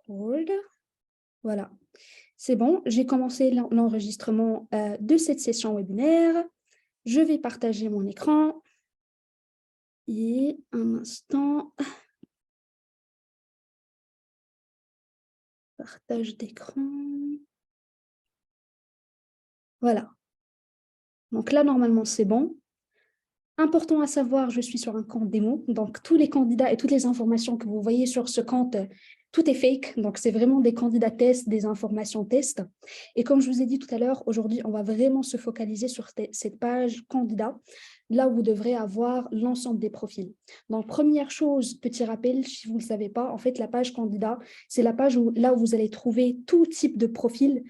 Record. Voilà, c'est bon. J'ai commencé l'enregistrement de cette session webinaire. Je vais partager mon écran. Et un instant. Partage d'écran. Voilà. Donc là, normalement, c'est bon. Important à savoir, je suis sur un compte démo. Donc, tous les candidats et toutes les informations que vous voyez sur ce compte, tout est fake. Donc, c'est vraiment des candidats tests, des informations tests. Et comme je vous ai dit tout à l'heure, aujourd'hui, on va vraiment se focaliser sur cette page candidat, là où vous devrez avoir l'ensemble des profils. Donc, première chose, petit rappel, si vous ne le savez pas, en fait, la page candidat, c'est la page là où vous allez trouver tout type de profil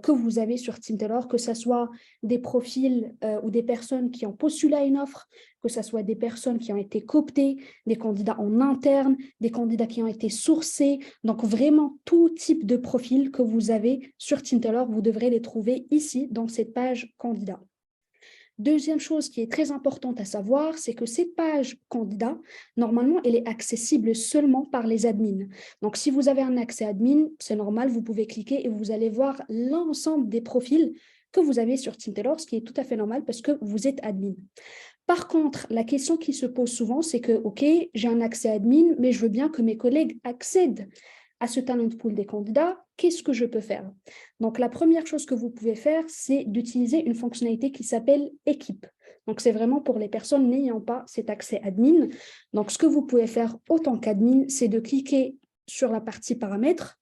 que vous avez sur Teamteller, que ce soit des profils ou des personnes qui ont postulé à une offre, que ce soit des personnes qui ont été cooptées, des candidats en interne, des candidats qui ont été sourcés. Donc, vraiment, tout type de profil que vous avez sur Teamteller, vous devrez les trouver ici, dans cette page candidat. Deuxième chose qui est très importante à savoir, c'est que cette page candidat, normalement, elle est accessible seulement par les admins. Donc, si vous avez un accès admin, c'est normal, vous pouvez cliquer et vous allez voir l'ensemble des profils que vous avez sur Teamteller, ce qui est tout à fait normal parce que vous êtes admin. Par contre, la question qui se pose souvent, c'est que, OK, j'ai un accès admin, mais je veux bien que mes collègues accèdent à ce talent pool des candidats. Qu'est-ce que je peux faire? Donc, la première chose que vous pouvez faire, c'est d'utiliser une fonctionnalité qui s'appelle équipe. Donc, c'est vraiment pour les personnes n'ayant pas cet accès admin. Donc, ce que vous pouvez faire autant qu'admin, c'est de cliquer sur la partie paramètres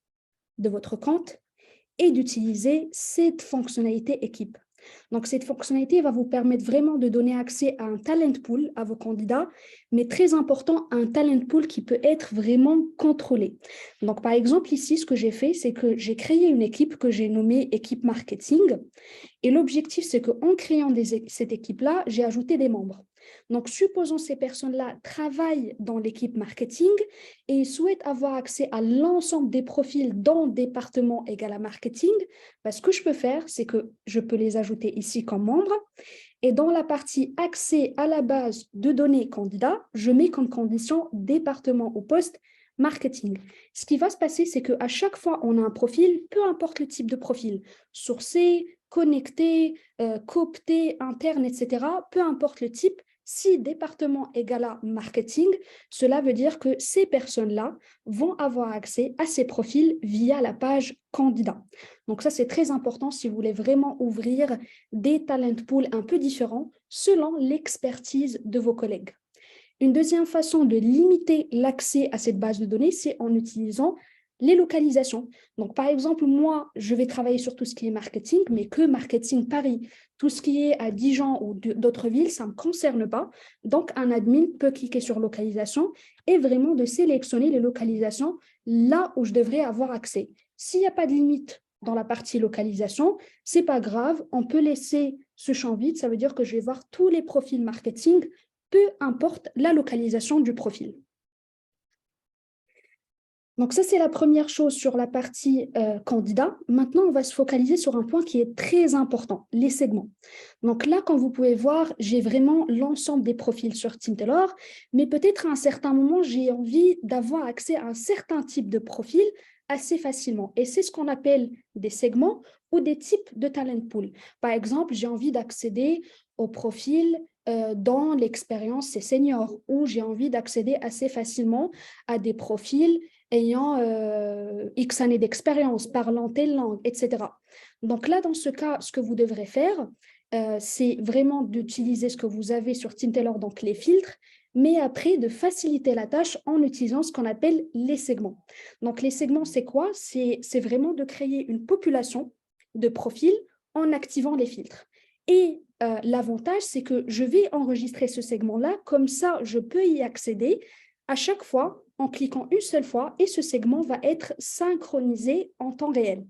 de votre compte et d'utiliser cette fonctionnalité équipe. Donc, cette fonctionnalité va vous permettre vraiment de donner accès à un talent pool à vos candidats, mais très important, un talent pool qui peut être vraiment contrôlé. Donc, par exemple, ici, ce que j'ai fait, c'est que j'ai créé une équipe que j'ai nommée équipe marketing. Et l'objectif, c'est qu'en créant cette équipe-là, j'ai ajouté des membres. Donc, supposons ces personnes-là travaillent dans l'équipe marketing et souhaitent avoir accès à l'ensemble des profils dans le département égal à marketing. Ce que je peux faire, c'est que je peux les ajouter ici comme membres. Et dans la partie accès à la base de données candidats, je mets comme condition département ou poste marketing. Ce qui va se passer, c'est qu'à chaque fois on a un profil, peu importe le type de profil, sourcé, connecté, coopté, interne, etc., peu importe le type, si département égale à marketing, cela veut dire que ces personnes-là vont avoir accès à ces profils via la page candidat. Donc ça, c'est très important si vous voulez vraiment ouvrir des talent pools un peu différents selon l'expertise de vos collègues. Une deuxième façon de limiter l'accès à cette base de données, c'est en utilisant les localisations. Donc, par exemple, moi, je vais travailler sur tout ce qui est marketing, mais que marketing Paris. Tout ce qui est à Dijon ou d'autres villes, ça ne me concerne pas. Donc, un admin peut cliquer sur localisation et vraiment de sélectionner les localisations là où je devrais avoir accès. S'il n'y a pas de limite dans la partie localisation, ce n'est pas grave, on peut laisser ce champ vide. Ça veut dire que je vais voir tous les profils marketing, peu importe la localisation du profil. Donc ça, c'est la première chose sur la partie candidat. Maintenant, on va se focaliser sur un point qui est très important, les segments. Donc là, comme vous pouvez voir, j'ai vraiment l'ensemble des profils sur Teamteller, mais peut-être à un certain moment, j'ai envie d'avoir accès à un certain type de profil assez facilement. Et c'est ce qu'on appelle des segments ou des types de talent pool. Par exemple, j'ai envie d'accéder au profil dans l'expérience senior, ou j'ai envie d'accéder assez facilement à des profils ayant X années d'expérience, parlant telle langue, etc. Donc là, dans ce cas, ce que vous devrez faire, c'est vraiment d'utiliser ce que vous avez sur Teamteller, donc les filtres, mais après de faciliter la tâche en utilisant ce qu'on appelle les segments. Donc les segments, c'est quoi? C'est vraiment de créer une population de profils en activant les filtres. Et l'avantage, c'est que je vais enregistrer ce segment-là, comme ça, je peux y accéder à chaque fois en cliquant une seule fois et ce segment va être synchronisé en temps réel.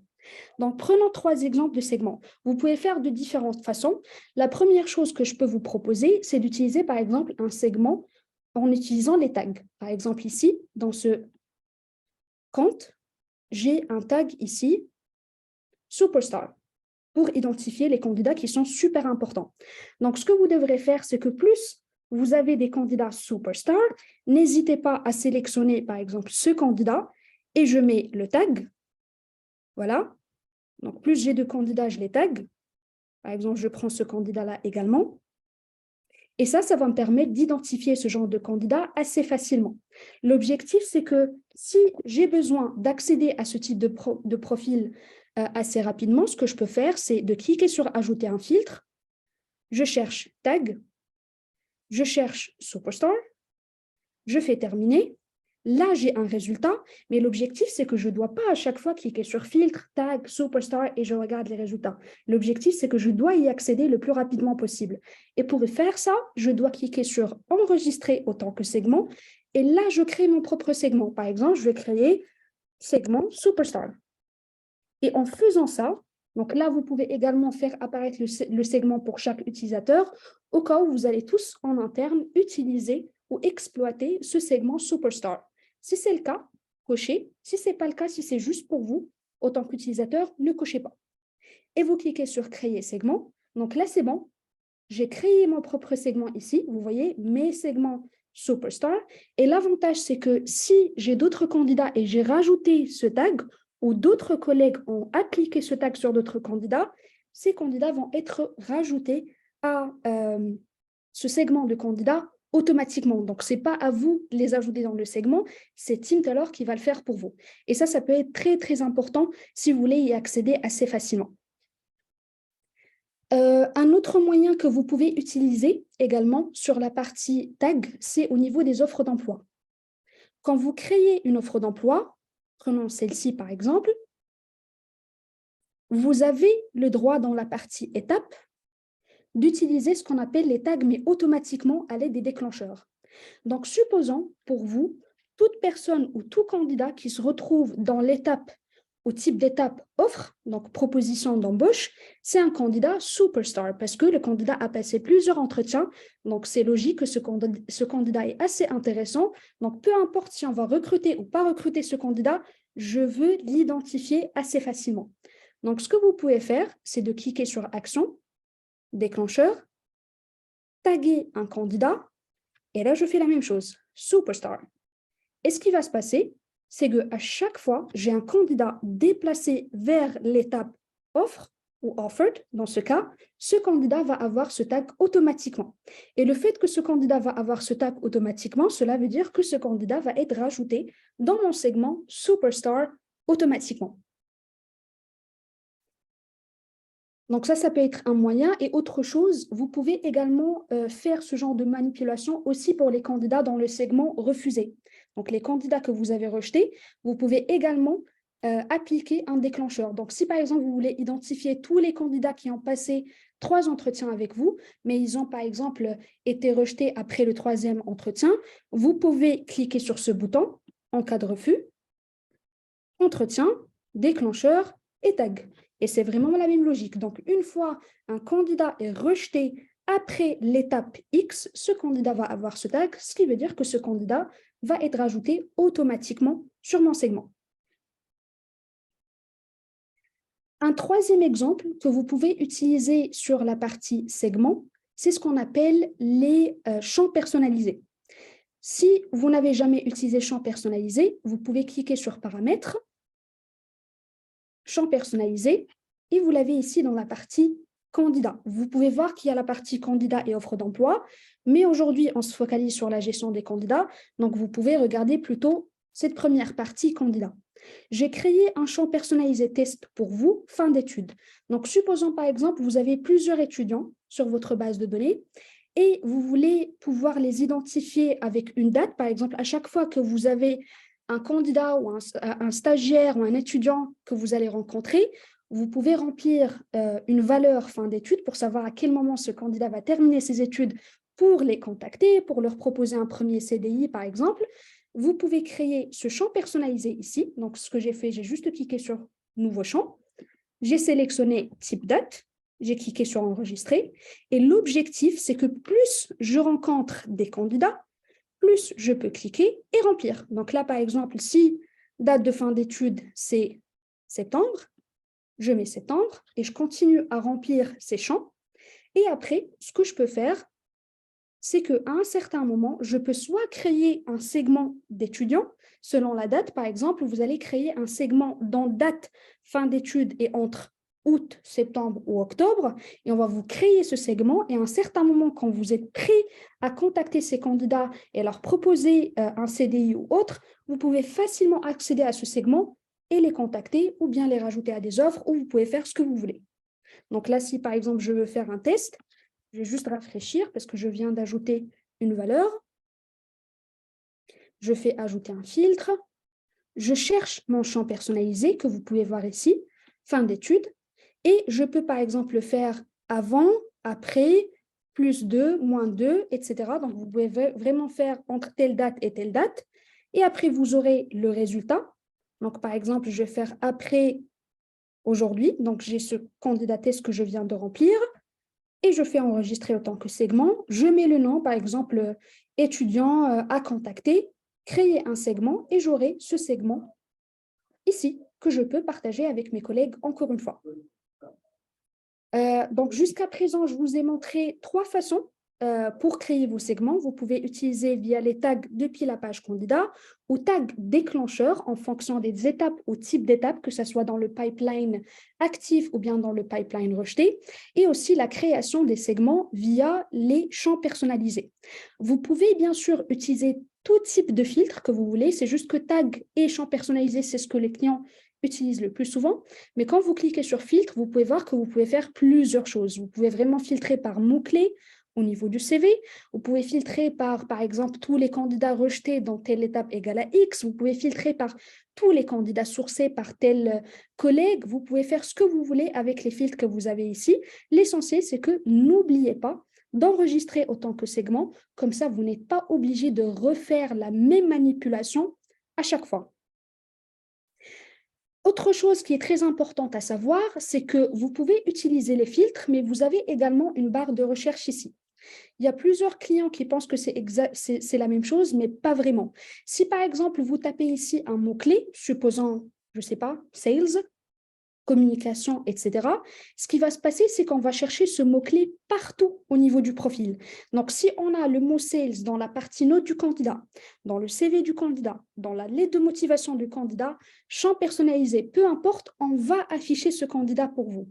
Donc, prenons 3 exemples de segments. Vous pouvez faire de différentes façons. La première chose que je peux vous proposer, c'est d'utiliser par exemple un segment en utilisant les tags. Par exemple, ici, dans ce compte, j'ai un tag ici, Superstar, pour identifier les candidats qui sont super importants. Donc, ce que vous devrez faire, c'est que plus vous avez des candidats superstars, n'hésitez pas à sélectionner, par exemple, ce candidat et je mets le tag. Voilà. Donc, plus j'ai de candidats, je les tag. Par exemple, je prends ce candidat-là également. Et ça va me permettre d'identifier ce genre de candidat assez facilement. L'objectif, c'est que si j'ai besoin d'accéder à ce type de profil assez rapidement, ce que je peux faire, c'est de cliquer sur « Ajouter un filtre ». Je cherche « Tag », je cherche « Superstar », je fais « Terminer ». Là, j'ai un résultat, mais l'objectif, c'est que je ne dois pas à chaque fois cliquer sur filtre, tag, superstar et je regarde les résultats. L'objectif, c'est que je dois y accéder le plus rapidement possible. Et pour faire ça, je dois cliquer sur enregistrer autant que segment. Et là, je crée mon propre segment. Par exemple, je vais créer segment superstar. Et en faisant ça, donc là, vous pouvez également faire apparaître le segment pour chaque utilisateur au cas où vous allez tous en interne utiliser ou exploiter ce segment superstar. Si c'est le cas, cochez. Si ce n'est pas le cas, si c'est juste pour vous, autant qu'utilisateur, ne cochez pas. Et vous cliquez sur « Créer segment ». Donc là, c'est bon. J'ai créé mon propre segment ici. Vous voyez, mes segments superstar. Et l'avantage, c'est que si j'ai d'autres candidats et j'ai rajouté ce tag, ou d'autres collègues ont appliqué ce tag sur d'autres candidats, ces candidats vont être rajoutés à ce segment de candidats automatiquement. Donc, ce n'est pas à vous de les ajouter dans le segment, c'est Teamteller qui va le faire pour vous. Et ça peut être très, très important si vous voulez y accéder assez facilement. Un autre moyen que vous pouvez utiliser également sur la partie tag, c'est au niveau des offres d'emploi. Quand vous créez une offre d'emploi, prenons celle-ci par exemple, vous avez le droit dans la partie étapes d'utiliser ce qu'on appelle les tags, mais automatiquement à l'aide des déclencheurs. Donc, supposons pour vous, toute personne ou tout candidat qui se retrouve dans l'étape ou type d'étape offre, donc proposition d'embauche, c'est un candidat superstar parce que le candidat a passé plusieurs entretiens. Donc, c'est logique que ce candidat est assez intéressant. Donc, peu importe si on va recruter ou pas recruter ce candidat, je veux l'identifier assez facilement. Donc, ce que vous pouvez faire, c'est de cliquer sur « Action », déclencheur, taguer un candidat, et là, je fais la même chose, superstar. Et ce qui va se passer, c'est qu'à chaque fois, j'ai un candidat déplacé vers l'étape offre ou offered, dans ce cas, ce candidat va avoir ce tag automatiquement. Et le fait que ce candidat va avoir ce tag automatiquement, cela veut dire que ce candidat va être rajouté dans mon segment superstar automatiquement. Donc ça peut être un moyen. Et autre chose, vous pouvez également faire ce genre de manipulation aussi pour les candidats dans le segment refusé. Donc les candidats que vous avez rejetés, vous pouvez également appliquer un déclencheur. Donc si par exemple vous voulez identifier tous les candidats qui ont passé 3 entretiens avec vous, mais ils ont par exemple été rejetés après le 3e entretien, vous pouvez cliquer sur ce bouton en cas de refus, entretien, déclencheur et tag. Et c'est vraiment la même logique. Donc, une fois un candidat est rejeté après l'étape X, ce candidat va avoir ce tag, ce qui veut dire que ce candidat va être ajouté automatiquement sur mon segment. Un troisième exemple que vous pouvez utiliser sur la partie segment, c'est ce qu'on appelle les champs personnalisés. Si vous n'avez jamais utilisé champ personnalisé, vous pouvez cliquer sur Paramètres, champ personnalisé, et vous l'avez ici dans la partie candidat. Vous pouvez voir qu'il y a la partie candidat et offre d'emploi, mais aujourd'hui, on se focalise sur la gestion des candidats, donc vous pouvez regarder plutôt cette première partie candidat. J'ai créé un champ personnalisé test pour vous, fin d'études. Donc, supposons par exemple, vous avez plusieurs étudiants sur votre base de données et vous voulez pouvoir les identifier avec une date. Par exemple, à chaque fois que vous avez un candidat ou un stagiaire ou un étudiant que vous allez rencontrer, vous pouvez remplir une valeur fin d'études pour savoir à quel moment ce candidat va terminer ses études pour les contacter, pour leur proposer un premier CDI, par exemple. Vous pouvez créer ce champ personnalisé ici. Donc, ce que j'ai fait, j'ai juste cliqué sur « Nouveau champ ». J'ai sélectionné « Type date ». J'ai cliqué sur « Enregistrer ». Et l'objectif, c'est que plus je rencontre des candidats, plus je peux cliquer et remplir. Donc là, par exemple, si date de fin d'études, c'est septembre, je mets septembre et je continue à remplir ces champs. Et après, ce que je peux faire, c'est qu'à un certain moment, je peux soit créer un segment d'étudiants, Selon la date, par exemple, vous allez créer un segment dans date fin d'études et entre août, septembre ou octobre, et on va vous créer ce segment. Et à un certain moment, quand vous êtes prêt à contacter ces candidats et leur proposer un CDI ou autre, vous pouvez facilement accéder à ce segment et les contacter ou bien les rajouter à des offres, ou vous pouvez faire ce que vous voulez. Donc là, si par exemple, je veux faire un test, je vais juste rafraîchir parce que je viens d'ajouter une valeur. Je fais ajouter un filtre. Je cherche mon champ personnalisé que vous pouvez voir ici, fin d'études. Et je peux par exemple le faire avant, après, plus 2, moins 2, etc. Donc, vous pouvez vraiment faire entre telle date et telle date. Et après, vous aurez le résultat. Donc, par exemple, je vais faire après aujourd'hui. Donc, j'ai ce candidat test que je viens de remplir et je fais enregistrer autant que segment. Je mets le nom, par exemple, étudiant à contacter, créer un segment et j'aurai ce segment ici que je peux partager avec mes collègues encore une fois. Donc, jusqu'à présent, je vous ai montré 3 façons pour créer vos segments. Vous pouvez utiliser via les tags depuis la page candidat ou tags déclencheurs en fonction des étapes ou types d'étapes, que ce soit dans le pipeline actif ou bien dans le pipeline rejeté, et aussi la création des segments via les champs personnalisés. Vous pouvez bien sûr utiliser tout type de filtre que vous voulez. C'est juste que tag et champs personnalisés, c'est ce que les clients utilisent le plus souvent. Mais quand vous cliquez sur filtre, vous pouvez voir que vous pouvez faire plusieurs choses. Vous pouvez vraiment filtrer par mots-clés au niveau du CV. Vous pouvez filtrer par exemple, tous les candidats rejetés dans telle étape égale à X. Vous pouvez filtrer par tous les candidats sourcés par tel collègue. Vous pouvez faire ce que vous voulez avec les filtres que vous avez ici. L'essentiel, c'est que n'oubliez pas d'enregistrer autant que segment. Comme ça, vous n'êtes pas obligé de refaire la même manipulation à chaque fois. Autre chose qui est très importante à savoir, c'est que vous pouvez utiliser les filtres, mais vous avez également une barre de recherche ici. Il y a plusieurs clients qui pensent que c'est la même chose, mais pas vraiment. Si par exemple, vous tapez ici un mot-clé, supposons, je ne sais pas, sales, communication, etc., ce qui va se passer, c'est qu'on va chercher ce mot-clé partout au niveau du profil. Donc, si on a le mot sales dans la partie note du candidat, dans le CV du candidat, dans la lettre de motivation du candidat, champ personnalisé, peu importe, on va afficher ce candidat pour vous.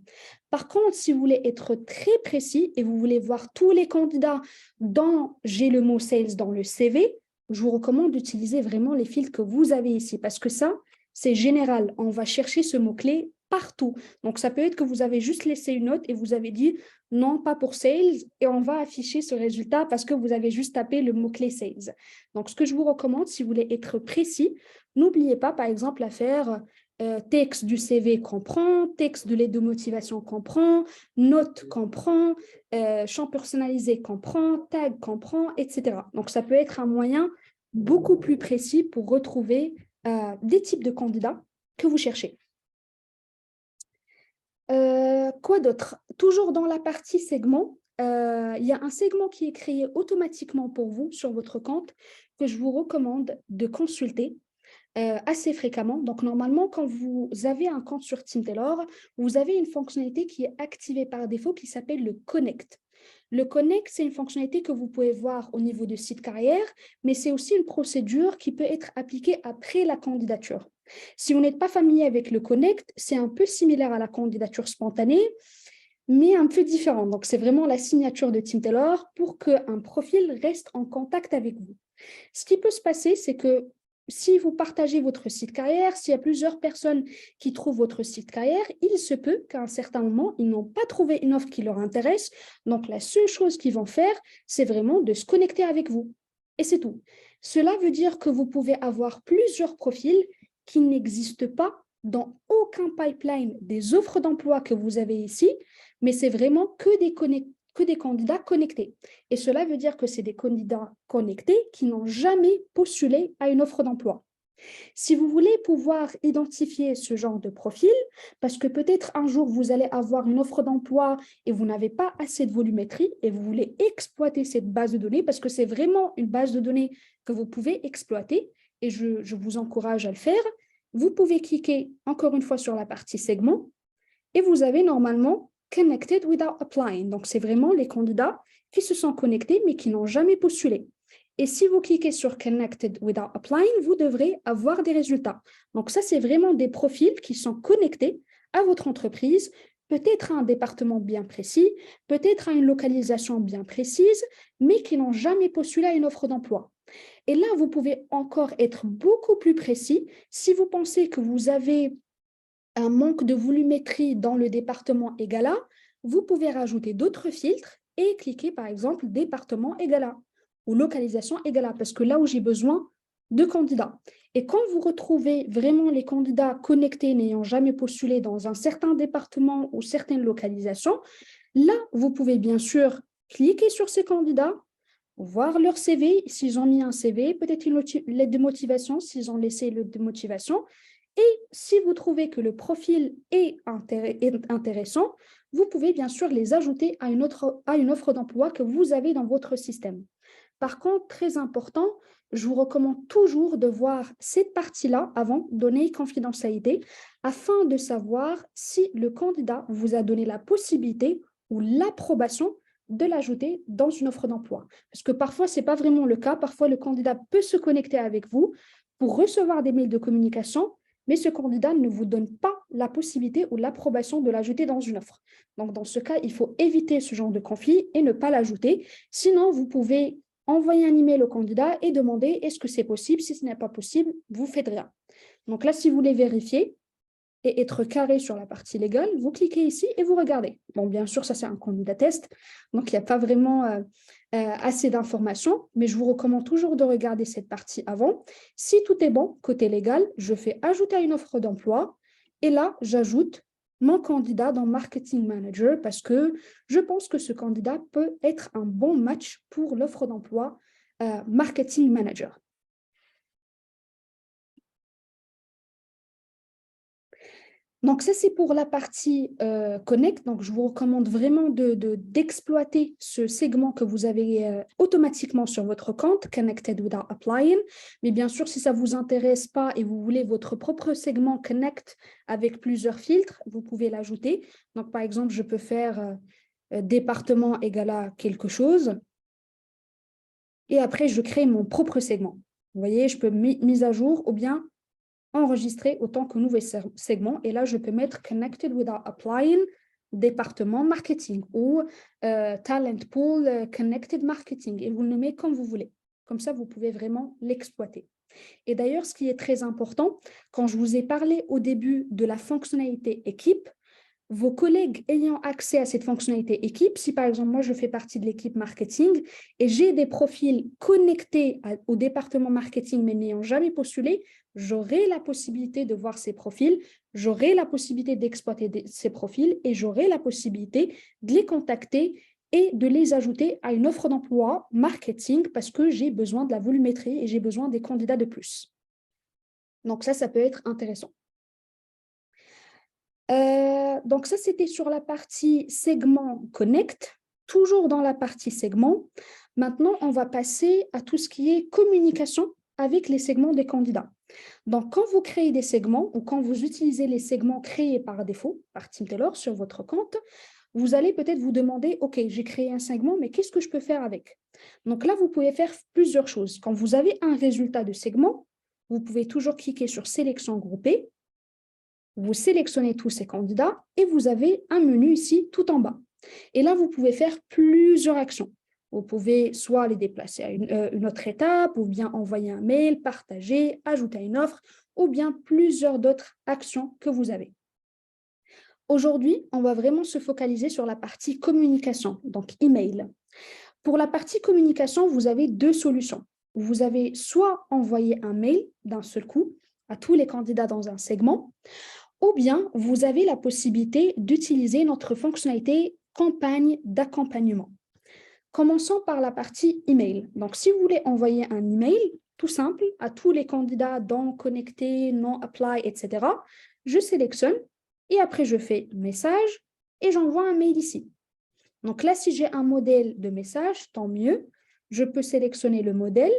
Par contre, si vous voulez être très précis et vous voulez voir tous les candidats dont j'ai le mot sales dans le CV, je vous recommande d'utiliser vraiment les filtres que vous avez ici parce que ça, c'est général. On va chercher ce mot-clé partout. Donc, ça peut être que vous avez juste laissé une note et vous avez dit non, pas pour sales, et on va afficher ce résultat parce que vous avez juste tapé le mot-clé sales. Donc, ce que je vous recommande, si vous voulez être précis, n'oubliez pas, par exemple, à faire texte du CV qu'on prend, texte de l'aide de motivation qu'on prend, note qu'on prend, champ personnalisé qu'on prend, tag qu'on prend, etc. Donc, ça peut être un moyen beaucoup plus précis pour retrouver des types de candidats que vous cherchez. Quoi d'autre? Toujours dans la partie segment, il y a un segment qui est créé automatiquement pour vous sur votre compte que je vous recommande de consulter assez fréquemment. Donc, normalement, quand vous avez un compte sur TeamTailor, vous avez une fonctionnalité qui est activée par défaut qui s'appelle le Connect. Le Connect, c'est une fonctionnalité que vous pouvez voir au niveau du site carrière, mais c'est aussi une procédure qui peut être appliquée après la candidature. Si vous n'êtes pas familier avec le Connect, c'est un peu similaire à la candidature spontanée, mais un peu différent. Donc, c'est vraiment la signature de TeamTailor pour qu'un profil reste en contact avec vous. Ce qui peut se passer, c'est que si vous partagez votre site carrière, s'il y a plusieurs personnes qui trouvent votre site carrière, il se peut qu'à un certain moment, ils n'ont pas trouvé une offre qui leur intéresse. Donc, la seule chose qu'ils vont faire, c'est vraiment de se connecter avec vous. Et c'est tout. Cela veut dire que vous pouvez avoir plusieurs profils qui n'existent pas dans aucun pipeline des offres d'emploi que vous avez ici, mais c'est vraiment que des candidats connectés. Et cela veut dire que c'est des candidats connectés qui n'ont jamais postulé à une offre d'emploi. Si vous voulez pouvoir identifier ce genre de profil, parce que peut-être un jour vous allez avoir une offre d'emploi et vous n'avez pas assez de volumétrie et vous voulez exploiter cette base de données, parce que c'est vraiment une base de données que vous pouvez exploiter et je vous encourage à le faire, vous pouvez cliquer encore une fois sur la partie segment et vous avez normalement Connected without applying. Donc, c'est vraiment les candidats qui se sont connectés mais qui n'ont jamais postulé. Et si vous cliquez sur Connected without applying, vous devrez avoir des résultats. Donc ça, c'est vraiment des profils qui sont connectés à votre entreprise, peut-être à un département bien précis, peut-être à une localisation bien précise, mais qui n'ont jamais postulé à une offre d'emploi. Et là, vous pouvez encore être beaucoup plus précis si vous pensez que vous avez un manque de volumétrie dans le département égala, vous pouvez rajouter d'autres filtres et cliquer par exemple département égala ou localisation égala, parce que là où j'ai besoin de candidats. Et quand vous retrouvez vraiment les candidats connectés n'ayant jamais postulé dans un certain département ou certaines localisations, là, vous pouvez bien sûr cliquer sur ces candidats, voir leur CV, s'ils ont mis un CV, peut-être une lettre de motivation, s'ils ont laissé une lettre de motivation. Et si vous trouvez que le profil est intéressant, vous pouvez bien sûr les ajouter à une offre d'emploi que vous avez dans votre système. Par contre, très important, je vous recommande toujours de voir cette partie-là avant, donner confidentialité, afin de savoir si le candidat vous a donné la possibilité ou l'approbation de l'ajouter dans une offre d'emploi. Parce que parfois, ce n'est pas vraiment le cas. Parfois, le candidat peut se connecter avec vous pour recevoir des mails de communication, mais ce candidat ne vous donne pas la possibilité ou l'approbation de l'ajouter dans une offre. Donc, dans ce cas, il faut éviter ce genre de conflit et ne pas l'ajouter. Sinon, vous pouvez envoyer un email au candidat et demander est-ce que c'est possible. Si ce n'est pas possible, vous ne faites rien. Donc là, si vous voulez vérifier et être carré sur la partie légale, vous cliquez ici et vous regardez. Bon, bien sûr, ça, c'est un candidat test, donc il n'y a pas vraiment assez d'informations, mais je vous recommande toujours de regarder cette partie avant. Si tout est bon, côté légal, je fais ajouter à une offre d'emploi et là, j'ajoute mon candidat dans Marketing Manager parce que je pense que ce candidat peut être un bon match pour l'offre d'emploi Marketing Manager. Donc, ça, c'est pour la partie Connect. Donc, je vous recommande vraiment d'exploiter ce segment que vous avez automatiquement sur votre compte, Connected without applying. Mais bien sûr, si ça ne vous intéresse pas et vous voulez votre propre segment Connect avec plusieurs filtres, vous pouvez l'ajouter. Donc, par exemple, je peux faire département égal à quelque chose. Et après, je crée mon propre segment. Vous voyez, je peux mise à jour ou bien enregistrer autant que nouveau segment. Et là, je peux mettre Connected without applying, département marketing ou talent pool connected marketing. Et vous le nommez comme vous voulez. Comme ça, vous pouvez vraiment l'exploiter. Et d'ailleurs, ce qui est très important, quand je vous ai parlé au début de la fonctionnalité équipe, vos collègues ayant accès à cette fonctionnalité équipe, si par exemple moi je fais partie de l'équipe marketing et j'ai des profils connectés au département marketing mais n'ayant jamais postulé, j'aurai la possibilité de voir ces profils, j'aurai la possibilité d'exploiter ces profils et j'aurai la possibilité de les contacter et de les ajouter à une offre d'emploi marketing parce que j'ai besoin de la volumétrie et j'ai besoin des candidats de plus. Donc ça peut être intéressant. Donc ça, c'était sur la partie segment Connect, toujours dans la partie segment. Maintenant, on va passer à tout ce qui est communication avec les segments des candidats. Donc, quand vous créez des segments ou quand vous utilisez les segments créés par défaut, par Team Taylor sur votre compte, vous allez peut-être vous demander, OK, j'ai créé un segment, mais qu'est-ce que je peux faire avec? Donc là, vous pouvez faire plusieurs choses. Quand vous avez un résultat de segment, vous pouvez toujours cliquer sur Sélection groupée. Vous sélectionnez tous ces candidats et vous avez un menu ici tout en bas. Et là, vous pouvez faire plusieurs actions. Vous pouvez soit les déplacer à une autre étape, ou bien envoyer un mail, partager, ajouter à une offre, ou bien plusieurs d'autres actions que vous avez. Aujourd'hui, on va vraiment se focaliser sur la partie communication, donc email. Pour la partie communication, vous avez deux solutions. Vous avez soit envoyer un mail d'un seul coup à tous les candidats dans un segment, ou bien vous avez la possibilité d'utiliser notre fonctionnalité campagne d'accompagnement. Commençons par la partie email. Donc, si vous voulez envoyer un email, tout simple, à tous les candidats non connectés, non apply, etc., je sélectionne et après je fais message et j'envoie un mail ici. Donc là, si j'ai un modèle de message, tant mieux. Je peux sélectionner le modèle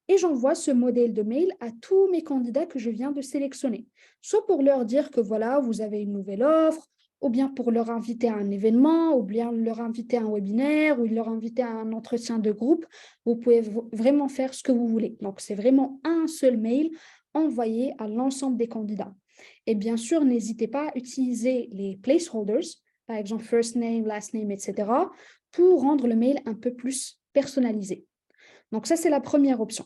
et j'envoie ce modèle de mail à tous mes candidats que je viens de sélectionner, soit pour leur dire que voilà, vous avez une nouvelle offre, ou bien pour leur inviter à un événement, ou bien leur inviter à un webinaire, ou leur inviter à un entretien de groupe. Vous pouvez vraiment faire ce que vous voulez. Donc, c'est vraiment un seul mail envoyé à l'ensemble des candidats. Et bien sûr, n'hésitez pas à utiliser les placeholders, par exemple first name, last name, etc., pour rendre le mail un peu plus personnalisé. Donc, ça, c'est la première option.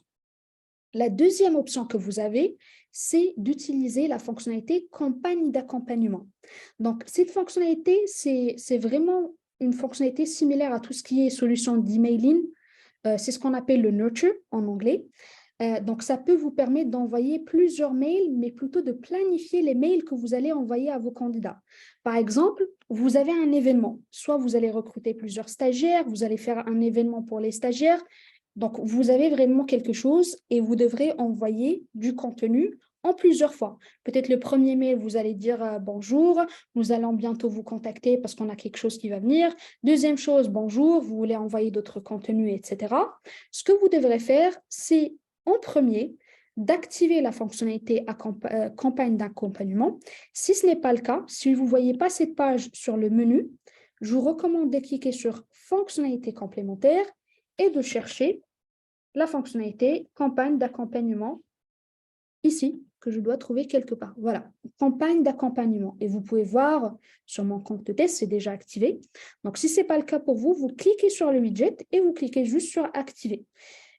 La deuxième option que vous avez, c'est d'utiliser la fonctionnalité campagne d'accompagnement. Donc, cette fonctionnalité, c'est vraiment une fonctionnalité similaire à tout ce qui est solution d'emailing. C'est ce qu'on appelle le nurture en anglais. Donc, ça peut vous permettre d'envoyer plusieurs mails, mais plutôt de planifier les mails que vous allez envoyer à vos candidats. Par exemple, vous avez un événement. Soit vous allez recruter plusieurs stagiaires, vous allez faire un événement pour les stagiaires. Donc, vous avez vraiment quelque chose et vous devrez envoyer du contenu en plusieurs fois. Peut-être le premier mail, vous allez dire bonjour, nous allons bientôt vous contacter parce qu'on a quelque chose qui va venir. Deuxième chose, bonjour, vous voulez envoyer d'autres contenus, etc. Ce que vous devrez faire, c'est en premier d'activer la fonctionnalité campagne d'accompagnement. Si ce n'est pas le cas, si vous ne voyez pas cette page sur le menu, je vous recommande de cliquer sur fonctionnalité complémentaire et de chercher la fonctionnalité campagne d'accompagnement ici, que je dois trouver quelque part. Voilà, campagne d'accompagnement. Et vous pouvez voir sur mon compte de test, c'est déjà activé. Donc, si ce n'est pas le cas pour vous, vous cliquez sur le widget et vous cliquez juste sur activer.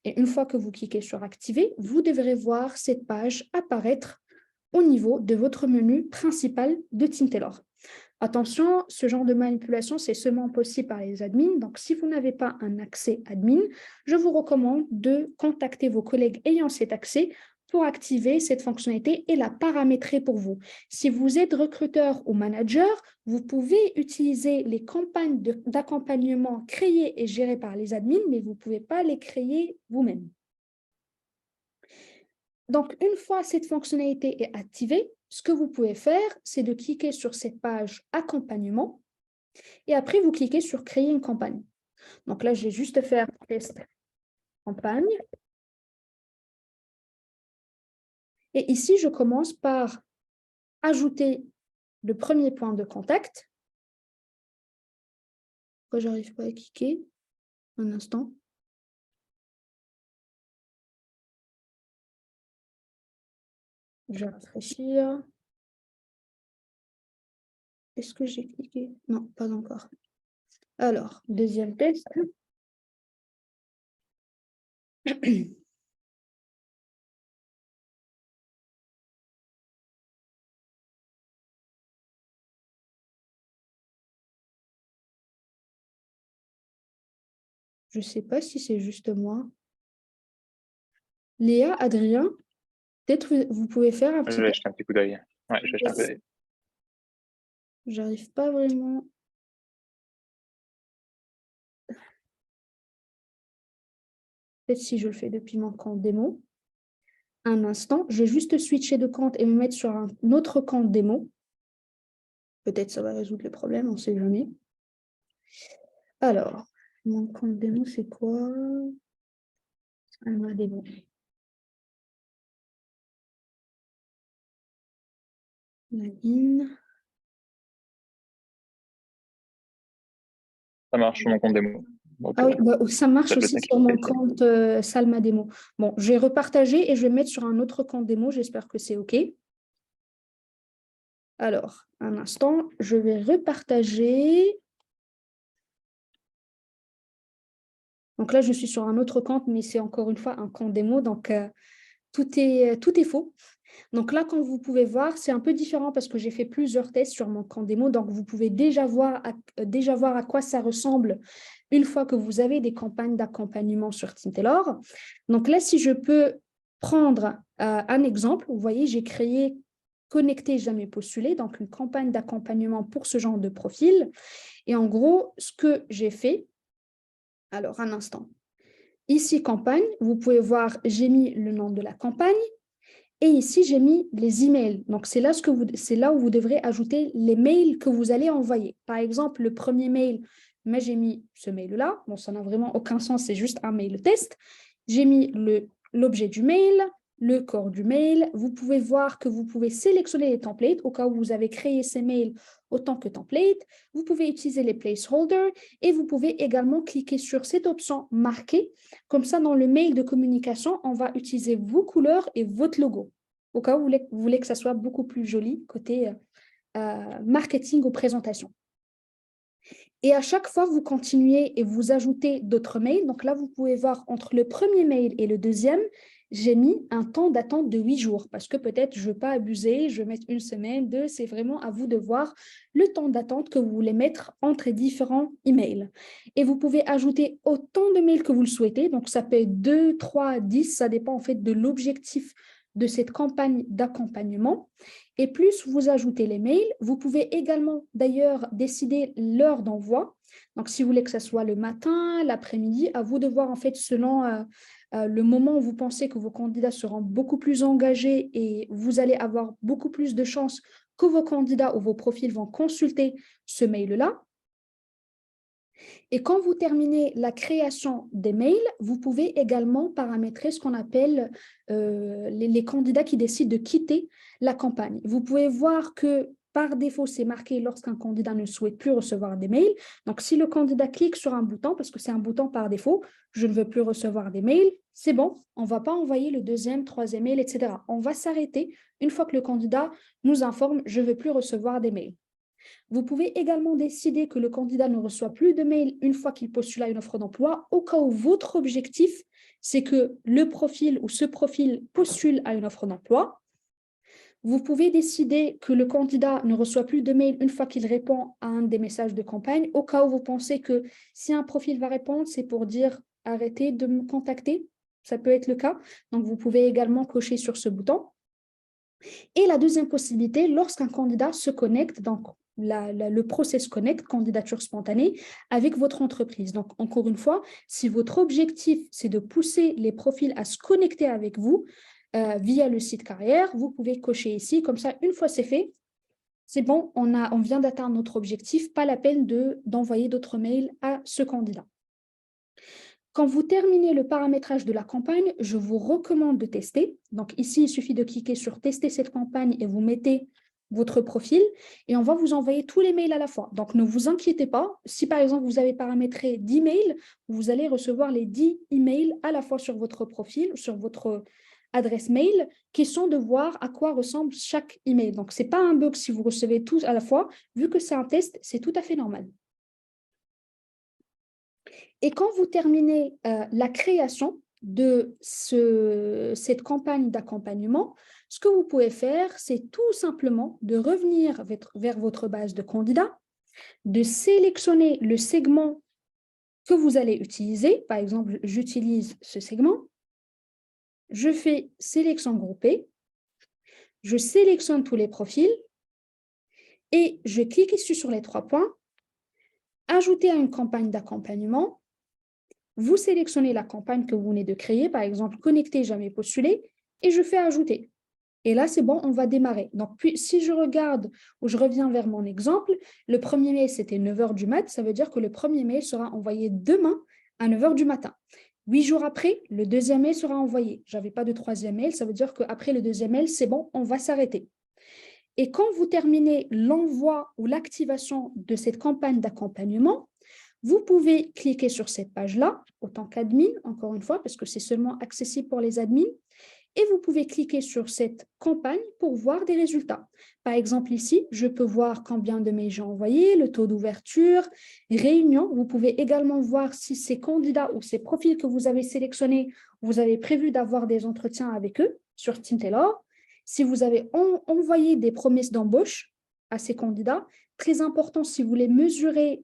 Et une fois que vous cliquez sur activer, vous devrez voir cette page apparaître au niveau de votre menu principal de Tintelor. Attention, ce genre de manipulation, c'est seulement possible par les admins. Donc, si vous n'avez pas un accès admin, je vous recommande de contacter vos collègues ayant cet accès pour activer cette fonctionnalité et la paramétrer pour vous. Si vous êtes recruteur ou manager, vous pouvez utiliser les campagnes d'accompagnement créées et gérées par les admins, mais vous ne pouvez pas les créer vous-même. Donc, une fois cette fonctionnalité est activée, ce que vous pouvez faire, c'est de cliquer sur cette page accompagnement et après, vous cliquez sur créer une campagne. Donc là, je vais juste faire test campagne. Et ici, je commence par ajouter le premier point de contact. Pourquoi je n'arrive pas à cliquer? Un instant. Je vais réfléchir. Est-ce que j'ai cliqué? Non, pas encore. Alors, deuxième test. Je ne sais pas si c'est juste moi. Léa, Adrien, peut-être vous pouvez faire un petit Je vais jeter un petit coup d'œil. Ouais, je vais jeter un coup d'œil. J'arrive pas vraiment. Peut-être si je le fais depuis mon compte démo. Un instant, je vais juste switcher de compte et me mettre sur un autre compte démo. Peut-être ça va résoudre le problème, on ne sait jamais. Alors, mon compte démo, c'est quoi? Salma démo. Login. Ça marche sur mon compte démo. Donc, Ah oui, ça marche ça peut aussi sur mon s'inquiéter. compte Salma démo. Bon, je vais repartager et je vais mettre sur un autre compte démo. J'espère que c'est OK. Alors, un instant, je vais repartager. Donc là, je suis sur un autre compte, mais c'est encore une fois un compte démo. Donc, tout est faux. Donc là, comme vous pouvez voir, c'est un peu différent parce que j'ai fait plusieurs tests sur mon compte démo. Donc, vous pouvez déjà voir à quoi ça ressemble une fois que vous avez des campagnes d'accompagnement sur Tintelor. Donc là, si je peux prendre un exemple, vous voyez, j'ai créé Connecter, jamais postulé, donc une campagne d'accompagnement pour ce genre de profil. Et en gros, ce que j'ai fait, alors un instant, ici, campagne, vous pouvez voir, j'ai mis le nom de la campagne. Et ici, j'ai mis les emails. Donc, c'est là où vous devrez ajouter les mails que vous allez envoyer. Par exemple, le premier mail, mais j'ai mis ce mail-là. Bon, ça n'a vraiment aucun sens, c'est juste un mail test. J'ai mis l'objet du mail, le corps du mail. Vous pouvez voir que vous pouvez sélectionner les templates au cas où vous avez créé ces mails autant que template. Vous pouvez utiliser les placeholders et vous pouvez également cliquer sur cette option marquée. Comme ça, dans le mail de communication, on va utiliser vos couleurs et votre logo au cas où vous voulez que ça soit beaucoup plus joli côté marketing ou présentation. Et à chaque fois, vous continuez et vous ajoutez d'autres mails. Donc là, vous pouvez voir entre le premier mail et le deuxième, j'ai mis un temps d'attente de 8 jours parce que peut-être je ne veux pas abuser, je vais mettre 1 semaine, 2. C'est vraiment à vous de voir le temps d'attente que vous voulez mettre entre différents emails. Et vous pouvez ajouter autant de mails que vous le souhaitez. Donc ça peut être 2, 3, 10. Ça dépend en fait de l'objectif de cette campagne d'accompagnement. Et plus vous ajoutez les mails, vous pouvez également d'ailleurs décider l'heure d'envoi. Donc, si vous voulez que ce soit le matin, l'après-midi, à vous de voir en fait selon le moment où vous pensez que vos candidats seront beaucoup plus engagés et vous allez avoir beaucoup plus de chances que vos candidats ou vos profils vont consulter ce mail-là. Et quand vous terminez la création des mails, vous pouvez également paramétrer ce qu'on appelle les candidats qui décident de quitter la campagne. Vous pouvez voir que par défaut, c'est marqué lorsqu'un candidat ne souhaite plus recevoir des mails. Donc, si le candidat clique sur un bouton, parce que c'est un bouton par défaut, je ne veux plus recevoir des mails, c'est bon, on ne va pas envoyer le deuxième, troisième mail, etc. On va s'arrêter une fois que le candidat nous informe, je ne veux plus recevoir des mails. Vous pouvez également décider que le candidat ne reçoit plus de mail une fois qu'il postule à une offre d'emploi, au cas où votre objectif, c'est que le profil ou ce profil postule à une offre d'emploi. Vous pouvez décider que le candidat ne reçoit plus de mail une fois qu'il répond à un des messages de campagne, au cas où vous pensez que si un profil va répondre, c'est pour dire « arrêtez de me contacter ». Ça peut être le cas. Donc, vous pouvez également cocher sur ce bouton. Et la deuxième possibilité, lorsqu'un candidat se connecte, donc le process connect, candidature spontanée, avec votre entreprise. Donc, encore une fois, si votre objectif, c'est de pousser les profils à se connecter avec vous via le site carrière, vous pouvez cocher ici. Comme ça, une fois c'est fait, c'est bon, on vient d'atteindre notre objectif, pas la peine d'envoyer d'autres mails à ce candidat. Quand vous terminez le paramétrage de la campagne, je vous recommande de tester. Donc ici, il suffit de cliquer sur « Tester cette campagne » et vous mettez votre profil et on va vous envoyer tous les mails à la fois. Donc ne vous inquiétez pas. Si par exemple, vous avez paramétré 10 mails, vous allez recevoir les 10 emails à la fois sur votre profil, sur votre adresse mail, question de voir à quoi ressemble chaque email. Donc ce n'est pas un bug si vous recevez tous à la fois. Vu que c'est un test, c'est tout à fait normal. Et quand vous terminez la création de cette campagne d'accompagnement, ce que vous pouvez faire, c'est tout simplement de revenir vers votre base de candidats, de sélectionner le segment que vous allez utiliser. Par exemple, j'utilise ce segment. Je fais sélection groupée. Je sélectionne tous les profils et je clique ici sur les 3 points. Ajouter à une campagne d'accompagnement. Vous sélectionnez la campagne que vous venez de créer, par exemple, connecter, jamais postulé, et je fais ajouter. Et là, c'est bon, on va démarrer. Donc, puis, si je regarde ou je reviens vers mon exemple, le premier mail, c'était 9h du mat. Ça veut dire que le premier mail sera envoyé demain à 9h du matin. 8 jours après, le deuxième mail sera envoyé. Je n'avais pas de troisième mail. Ça veut dire qu'après le deuxième mail, c'est bon, on va s'arrêter. Et quand vous terminez l'envoi ou l'activation de cette campagne d'accompagnement, vous pouvez cliquer sur cette page-là, autant qu'admin, encore une fois, parce que c'est seulement accessible pour les admins, et vous pouvez cliquer sur cette campagne pour voir des résultats. Par exemple, ici, je peux voir combien de mails j'ai envoyés, le taux d'ouverture, réunion. Vous pouvez également voir si ces candidats ou ces profils que vous avez sélectionnés, vous avez prévu d'avoir des entretiens avec eux sur Teamtailor. Si vous avez envoyé des promesses d'embauche à ces candidats, très important, si vous voulez mesurer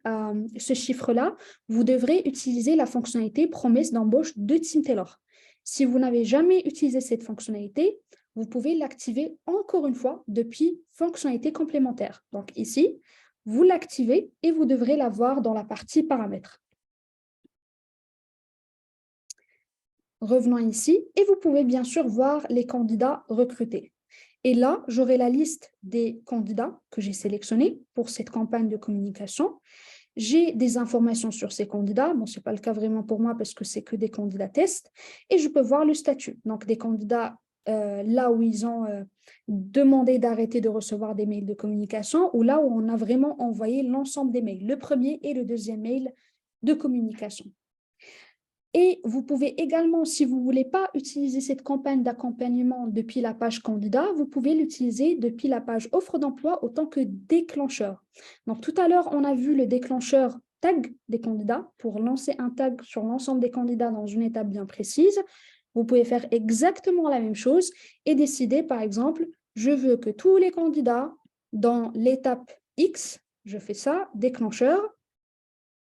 ce chiffre-là, vous devrez utiliser la fonctionnalité promesse d'embauche de Teamtailor. Si vous n'avez jamais utilisé cette fonctionnalité, vous pouvez l'activer encore une fois depuis fonctionnalité complémentaire. Donc ici, vous l'activez et vous devrez la voir dans la partie paramètres. Revenons ici et vous pouvez bien sûr voir les candidats recrutés. Et là, j'aurai la liste des candidats que j'ai sélectionnés pour cette campagne de communication. J'ai des informations sur ces candidats. Bon, ce n'est pas le cas vraiment pour moi parce que c'est que des candidats tests. Et je peux voir le statut. Donc, des candidats là où ils ont demandé d'arrêter de recevoir des mails de communication ou là où on a vraiment envoyé l'ensemble des mails, le premier et le deuxième mail de communication. Et vous pouvez également, si vous ne voulez pas utiliser cette campagne d'accompagnement depuis la page candidat, vous pouvez l'utiliser depuis la page offre d'emploi autant que déclencheur. Donc tout à l'heure, on a vu le déclencheur tag des candidats pour lancer un tag sur l'ensemble des candidats dans une étape bien précise. Vous pouvez faire exactement la même chose et décider, par exemple, je veux que tous les candidats dans l'étape X, je fais ça, déclencheur,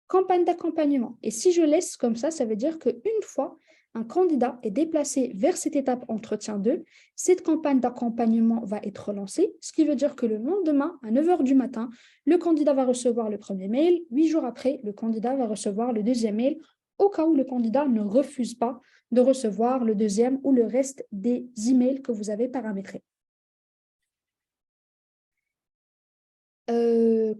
campagne d'accompagnement. Et si je laisse comme ça veut dire qu'une fois un candidat est déplacé vers cette étape entretien 2, cette campagne d'accompagnement va être lancée, ce qui veut dire que le lendemain, à 9 h du matin, le candidat va recevoir le premier mail. 8 jours après, le candidat va recevoir le deuxième mail, au cas où le candidat ne refuse pas de recevoir le deuxième ou le reste des emails que vous avez paramétrés.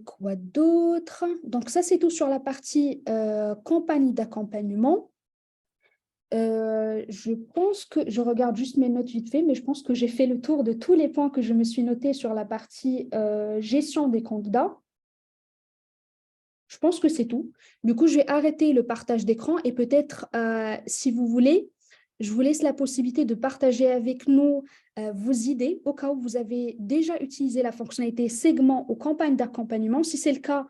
Quoi d'autre? Donc ça, c'est tout sur la partie compagnie d'accompagnement. Je pense que, je regarde juste mes notes vite fait, mais je pense que j'ai fait le tour de tous les points que je me suis notés sur la partie gestion des candidats. Je pense que c'est tout. Du coup, je vais arrêter le partage d'écran et peut-être, si vous voulez, je vous laisse la possibilité de partager avec nous vos idées au cas où vous avez déjà utilisé la fonctionnalité segment ou campagne d'accompagnement. Si c'est le cas,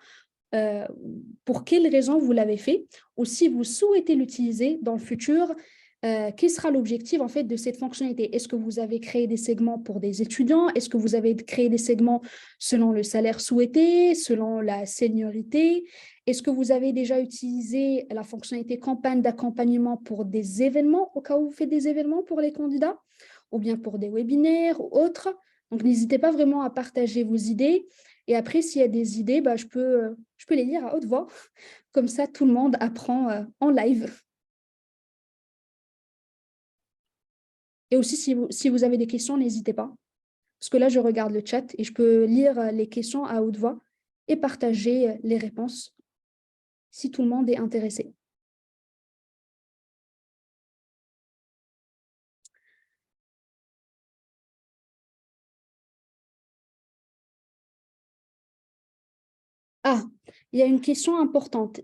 pour quelles raisons vous l'avez fait ou si vous souhaitez l'utiliser dans le futur, quel sera l'objectif en fait de cette fonctionnalité? Est-ce que vous avez créé des segments pour des étudiants? Est-ce que vous avez créé des segments selon le salaire souhaité, selon la seniorité? Est-ce que vous avez déjà utilisé la fonctionnalité campagne d'accompagnement pour des événements, au cas où vous faites des événements pour les candidats, ou bien pour des webinaires ou autres? Donc, n'hésitez pas vraiment à partager vos idées. Et après, s'il y a des idées, je peux les lire à haute voix. Comme ça, tout le monde apprend en live. Et aussi, si vous avez des questions, n'hésitez pas. Parce que là, je regarde le chat et je peux lire les questions à haute voix et partager les réponses si tout le monde est intéressé. Ah, il y a une question importante.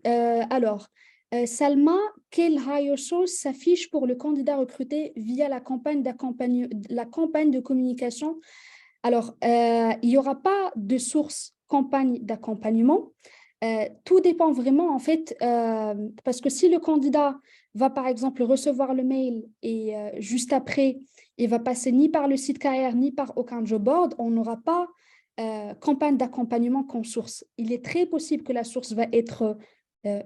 Salma, quel hire source s'affiche pour le candidat recruté via la campagne de communication? Alors, il n'y aura pas de source campagne d'accompagnement. Tout dépend vraiment, en fait, parce que si le candidat va, par exemple, recevoir le mail et juste après, il va passer ni par le site carrière, ni par aucun job board, on n'aura pas campagne d'accompagnement comme source. Il est très possible que la source va être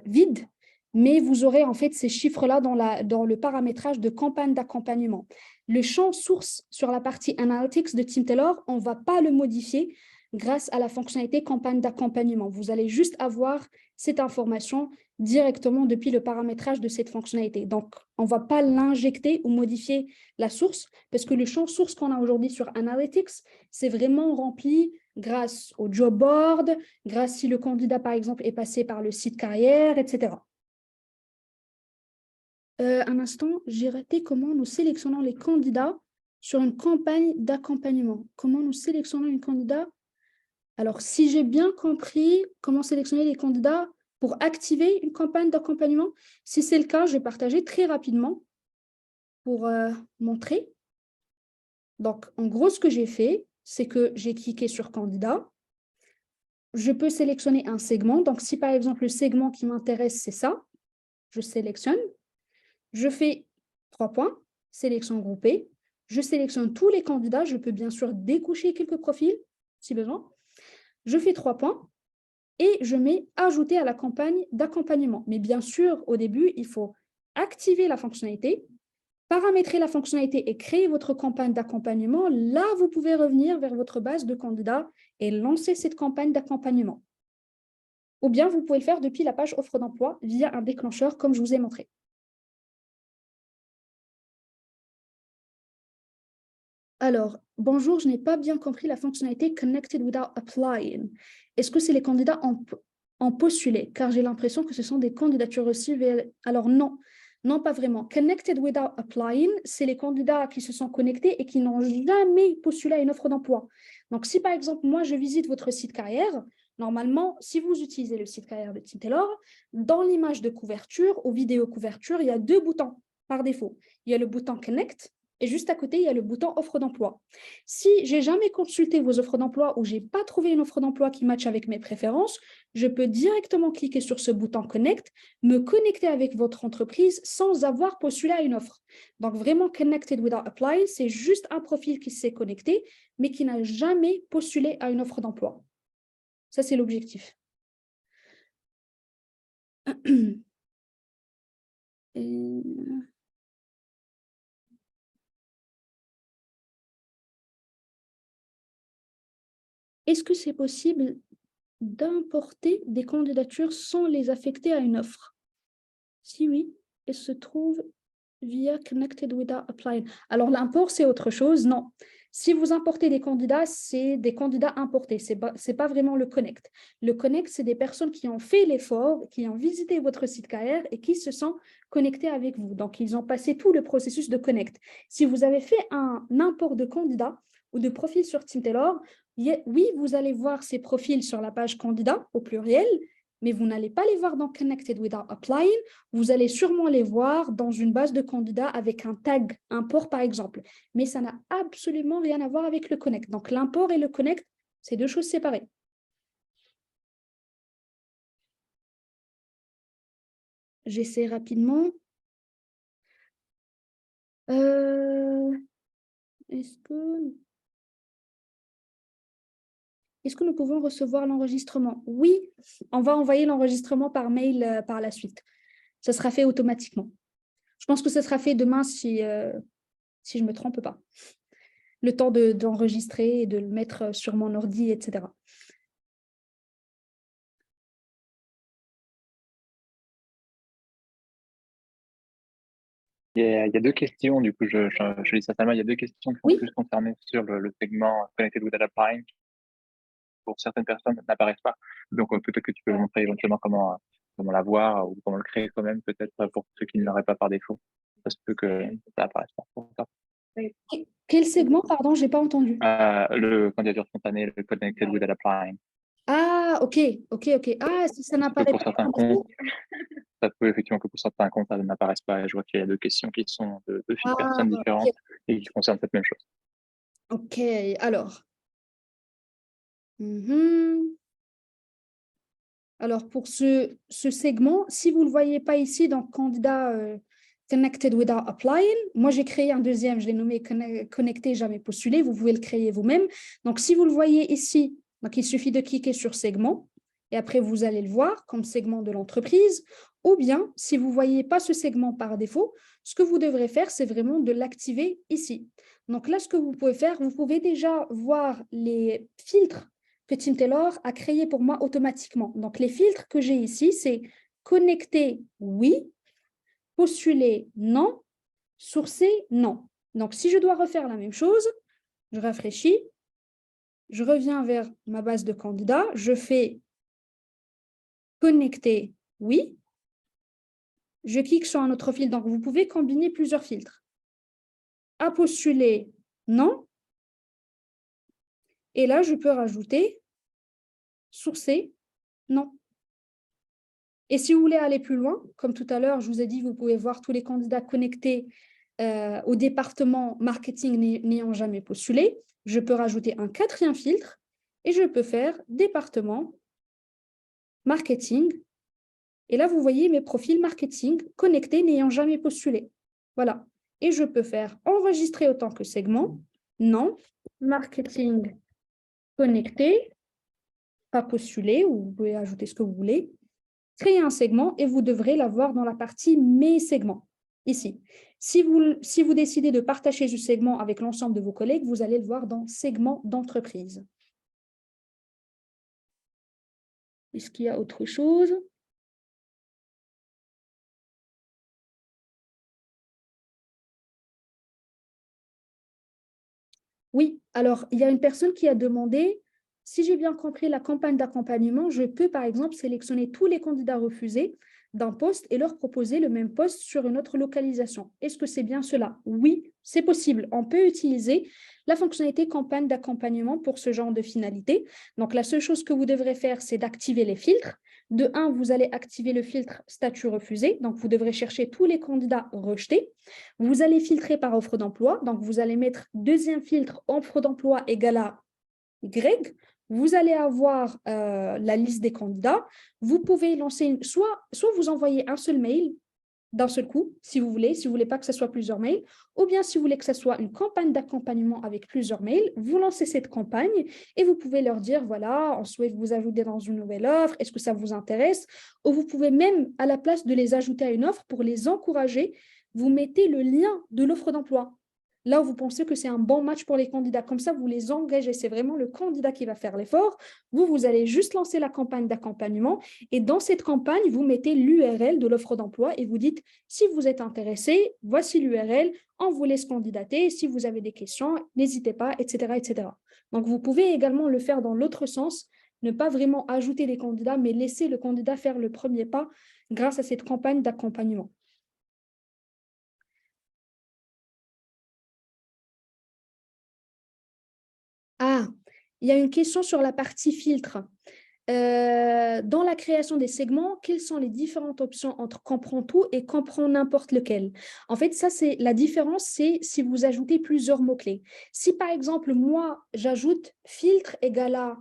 vide, mais vous aurez en fait ces chiffres-là dans le paramétrage de campagne d'accompagnement. Le champ source sur la partie Analytics de Tim Taylor, on ne va pas le modifier grâce à la fonctionnalité campagne d'accompagnement. Vous allez juste avoir cette information directement depuis le paramétrage de cette fonctionnalité. Donc, on ne va pas l'injecter ou modifier la source parce que le champ source qu'on a aujourd'hui sur Analytics, c'est vraiment rempli grâce au job board, grâce si le candidat, par exemple, est passé par le site carrière, etc. Un instant, j'ai raté comment nous sélectionnons les candidats sur une campagne d'accompagnement. Comment nous sélectionnons les candidats? Alors, si j'ai bien compris comment sélectionner les candidats pour activer une campagne d'accompagnement, si c'est le cas, je vais partager très rapidement pour montrer. Donc, en gros, ce que j'ai fait, c'est que j'ai cliqué sur candidat. Je peux sélectionner un segment. Donc, si par exemple, le segment qui m'intéresse, c'est ça, je sélectionne. Je fais 3 points, sélection groupée. Je sélectionne tous les candidats. Je peux bien sûr décocher quelques profils si besoin. Je fais 3 points et je mets ajouter à la campagne d'accompagnement. Mais bien sûr, au début, il faut activer la fonctionnalité, paramétrer la fonctionnalité et créer votre campagne d'accompagnement. Là, vous pouvez revenir vers votre base de candidats et lancer cette campagne d'accompagnement. Ou bien, vous pouvez le faire depuis la page offre d'emploi via un déclencheur comme je vous ai montré. Alors, bonjour, je n'ai pas bien compris la fonctionnalité Connected without applying. Est-ce que c'est les candidats en postulé? Car j'ai l'impression que ce sont des candidatures reçues. Alors non, Non, pas vraiment. Connected without applying, c'est les candidats qui se sont connectés et qui n'ont jamais postulé à une offre d'emploi. Donc, si par exemple, moi, je visite votre site carrière, normalement, si vous utilisez le site carrière de Team Taylor, dans l'image de couverture ou vidéo couverture, il y a 2 boutons par défaut. Il y a le bouton Connect et juste à côté, il y a le bouton offre d'emploi. Si j'ai jamais consulté vos offres d'emploi ou j'ai pas trouvé une offre d'emploi qui matche avec mes préférences, je peux directement cliquer sur ce bouton Connect, me connecter avec votre entreprise sans avoir postulé à une offre. Donc vraiment, Connected without applying, c'est juste un profil qui s'est connecté, mais qui n'a jamais postulé à une offre d'emploi. Ça, c'est l'objectif. Est-ce que c'est possible d'importer des candidatures sans les affecter à une offre? Si oui, elle se trouve via Connected without applying. Alors, l'import, c'est autre chose. Non. Si vous importez des candidats, c'est des candidats importés. Ce n'est pas vraiment le Connect. Le Connect, c'est des personnes qui ont fait l'effort, qui ont visité votre site carrière et qui se sont connectés avec vous. Donc, ils ont passé tout le processus de Connect. Si vous avez fait un import de candidats ou de profils sur Team Taylor, oui, vous allez voir ces profils sur la page candidat au pluriel, mais vous n'allez pas les voir dans Connected without applying. Vous allez sûrement les voir dans une base de candidats avec un tag import, par exemple. Mais ça n'a absolument rien à voir avec le Connect. Donc, l'import et le Connect, c'est 2 choses séparées. J'essaie rapidement. Est-ce que nous pouvons recevoir l'enregistrement? Oui, on va envoyer l'enregistrement par mail par la suite. Ça sera fait automatiquement. Je pense que ça sera fait demain si je ne me trompe pas. Le temps d'enregistrer et de le mettre sur mon ordi, etc. Il y a 2 questions, du coup, je lis ça tellement. Il y a 2 questions qui sont Oui, plus concernées sur le segment Connected with Data Applying. Pour certaines personnes, n'apparaissent pas. Donc, peut-être que tu peux montrer éventuellement comment la voir ou comment le créer quand même, peut-être pour ceux qui ne l'auraient pas par défaut. Ça se peut que ça apparaisse pas. quel segment, pardon, je n'ai pas entendu. Le candidature spontanée, le Connected with Data Applying. Ah, ok. Ah, si ça Ça se peut n'apparaît pour pas certains par défaut. comptes, ça peut effectivement que pour certains comptes, ça n'apparaisse pas. Je vois qu'il y a 2 questions qui sont de Ah, personnes ok. différentes et qui concernent cette même chose. Ok, alors. Mhm. Alors, pour ce segment, si vous ne le voyez pas ici dans candidat Connected without applying, moi j'ai créé un deuxième, je l'ai nommé Connecté, jamais postulé, vous pouvez le créer vous-même. Donc, si vous le voyez ici, donc il suffit de cliquer sur segment et après vous allez le voir comme segment de l'entreprise. Ou bien, si vous ne voyez pas ce segment par défaut, ce que vous devrez faire, c'est vraiment de l'activer ici. Donc là, ce que vous pouvez faire, vous pouvez déjà voir les filtres que Team Taylor a créé pour moi automatiquement. Donc, les filtres que j'ai ici, c'est connecter, oui, postuler, non, sourcer, non. Donc, si je dois refaire la même chose, je rafraîchis, je reviens vers ma base de candidats, je fais connecter, oui, je clique sur un autre filtre. Donc, vous pouvez combiner plusieurs filtres. À postuler, non. Et là, je peux rajouter sourcer, non. Et si vous voulez aller plus loin, comme tout à l'heure, je vous ai dit, vous pouvez voir tous les candidats connectés au département marketing n'ayant jamais postulé. Je peux rajouter un 4e filtre et je peux faire département marketing. Et là, vous voyez mes profils marketing connectés n'ayant jamais postulé. Voilà. Et je peux faire enregistrer autant que segment. Non, marketing connecté, pas postulé, ou vous pouvez ajouter ce que vous voulez. Créer un segment et vous devrez l'avoir dans la partie Mes segments, ici. Si vous décidez de partager ce segment avec l'ensemble de vos collègues, vous allez le voir dans Segment d'entreprise. Est-ce qu'il y a autre chose? Oui, alors il y a une personne qui a demandé, si j'ai bien compris la campagne d'accompagnement, je peux par exemple sélectionner tous les candidats refusés d'un poste et leur proposer le même poste sur une autre localisation. Est-ce que c'est bien cela? Oui, c'est possible. On peut utiliser la fonctionnalité campagne d'accompagnement pour ce genre de finalité. Donc, la seule chose que vous devrez faire, c'est d'activer les filtres. De un, vous allez activer le filtre statut refusé. Donc, vous devrez chercher tous les candidats rejetés. Vous allez filtrer par offre d'emploi. Donc, vous allez mettre deuxième filtre, offre d'emploi égale à Y. Vous allez avoir la liste des candidats. Vous pouvez lancer, soit vous envoyez un seul mail d'un seul coup, si vous voulez pas que ce soit plusieurs mails, ou bien si vous voulez que ce soit une campagne d'accompagnement avec plusieurs mails, vous lancez cette campagne et vous pouvez leur dire, voilà, on souhaite vous ajouter dans une nouvelle offre, est-ce que ça vous intéresse? Ou vous pouvez même, à la place de les ajouter à une offre, pour les encourager, vous mettez le lien de l'offre d'emploi. Là où vous pensez que c'est un bon match pour les candidats. Comme ça, vous les engagez. C'est vraiment le candidat qui va faire l'effort. Vous allez juste lancer la campagne d'accompagnement et dans cette campagne, vous mettez l'URL de l'offre d'emploi et vous dites, si vous êtes intéressé, voici l'URL, on vous laisse candidater. Si vous avez des questions, n'hésitez pas, etc., etc. Donc, vous pouvez également le faire dans l'autre sens, ne pas vraiment ajouter des candidats, mais laisser le candidat faire le premier pas grâce à cette campagne d'accompagnement. Ah, il y a une question sur la partie filtre. Dans la création des segments, quelles sont les différentes options entre comprend tout et comprend n'importe lequel? En fait, ça, c'est la différence, c'est si vous ajoutez plusieurs mots-clés. Si par exemple, moi, j'ajoute filtre égale à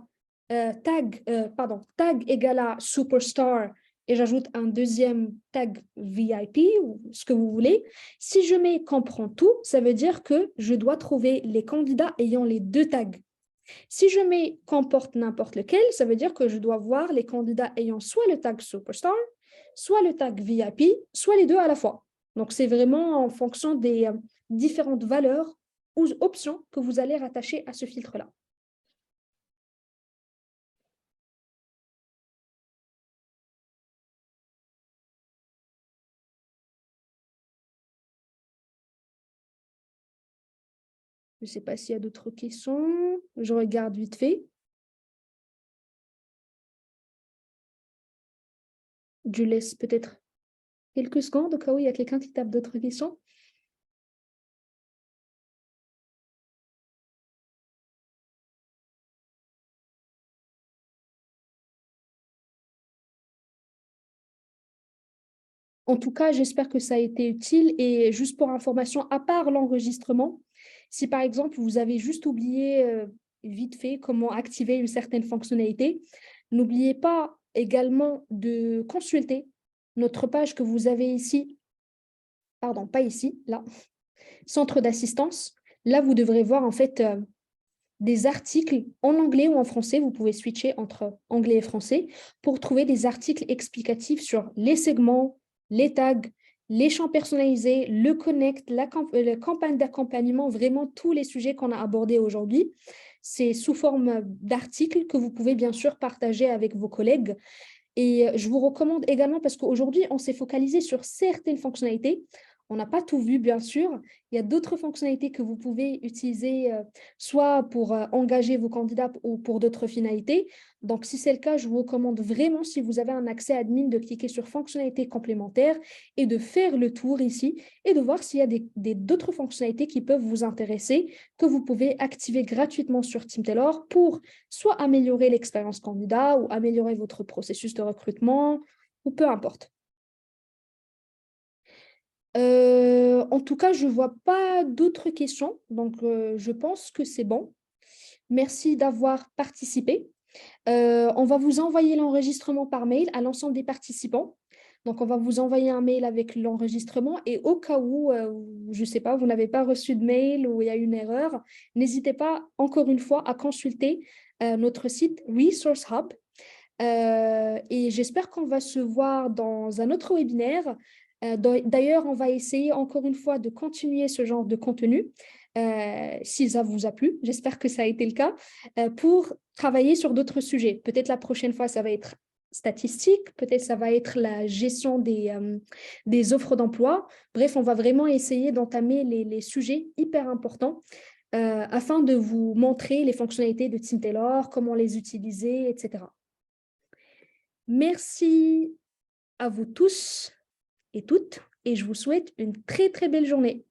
tag égale à superstar et j'ajoute un deuxième tag VIP ou ce que vous voulez, si je mets comprend tout, ça veut dire que je dois trouver les candidats ayant les deux tags. Si je mets comporte n'importe lequel, ça veut dire que je dois voir les candidats ayant soit le tag Superstar, soit le tag VIP, soit les deux à la fois. Donc, c'est vraiment en fonction des différentes valeurs ou options que vous allez rattacher à ce filtre-là. Je ne sais pas s'il y a d'autres questions. Je regarde vite fait. Je laisse peut-être quelques secondes au cas où il y a quelqu'un qui tape d'autres questions. En tout cas, j'espère que ça a été utile. Et juste pour information, à part l'enregistrement, si par exemple, vous avez juste oublié vite fait comment activer une certaine fonctionnalité, n'oubliez pas également de consulter notre page que vous avez ici, pardon, pas ici, là, centre d'assistance. Là, vous devrez voir en fait des articles en anglais ou en français. Vous pouvez switcher entre anglais et français pour trouver des articles explicatifs sur les segments, les tags, les champs personnalisés, le connect, la campagne d'accompagnement, vraiment tous les sujets qu'on a abordés aujourd'hui. C'est sous forme d'articles que vous pouvez bien sûr partager avec vos collègues. Et je vous recommande également, parce qu'aujourd'hui, on s'est focalisé sur certaines fonctionnalités. On n'a pas tout vu, bien sûr. Il y a d'autres fonctionnalités que vous pouvez utiliser, soit pour engager vos candidats ou pour d'autres finalités. Donc, si c'est le cas, je vous recommande vraiment, si vous avez un accès admin, de cliquer sur fonctionnalités complémentaires et de faire le tour ici et de voir s'il y a d'autres fonctionnalités qui peuvent vous intéresser, que vous pouvez activer gratuitement sur Team Taylor pour soit améliorer l'expérience candidat ou améliorer votre processus de recrutement, ou peu importe. En tout cas, je ne vois pas d'autres questions, donc je pense que c'est bon. Merci d'avoir participé. On va vous envoyer l'enregistrement par mail à l'ensemble des participants. Donc, on va vous envoyer un mail avec l'enregistrement et au cas où, je ne sais pas, vous n'avez pas reçu de mail ou il y a une erreur, n'hésitez pas encore une fois à consulter notre site Resource Hub. Et j'espère qu'on va se voir dans un autre webinaire. D'ailleurs, on va essayer encore une fois de continuer ce genre de contenu, si ça vous a plu. J'espère que ça a été le cas, pour travailler sur d'autres sujets. Peut-être la prochaine fois, ça va être statistique, peut-être ça va être la gestion des offres d'emploi. Bref, on va vraiment essayer d'entamer les sujets hyper importants afin de vous montrer les fonctionnalités de Team Taylor, comment les utiliser, etc. Merci. à vous tous et toutes, et je vous souhaite une très très belle journée.